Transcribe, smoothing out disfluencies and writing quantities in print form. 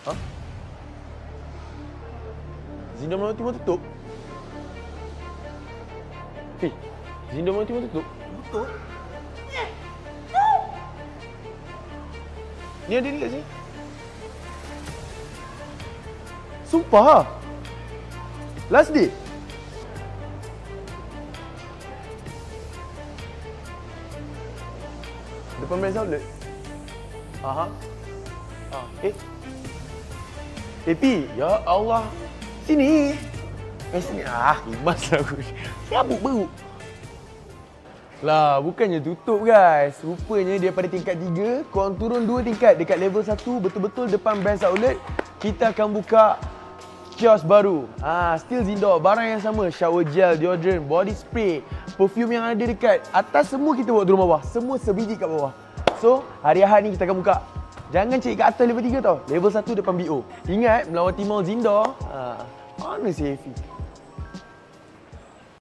Ha? Zindor Melawan Timur tutup? Zindor Melawan Timur tutup? Tutup? Ni ada ni kat sini. Sumpah. Last day. Depan Brands Outlet. Aha. Pi, ya Allah. Sini. Sini. Imas lah aku. Cabut baru. Lah, bukannya tutup guys. Rupanya dia pada tingkat 3, korang turun 2 tingkat dekat level 1 betul-betul depan Brands Outlet. Kita akan buka kios baru. Still Zindor, barang yang sama, shower gel, deodorant, body spray, perfume yang ada dekat atas semua kita bawa turun bawah. Semua sebiji kat bawah. So, hari Ahad ni kita akan buka. Jangan cari kat atas level 3 tau. Level 1 depan BO. Ingat, melawan Timur Zindor. Mana si Efi?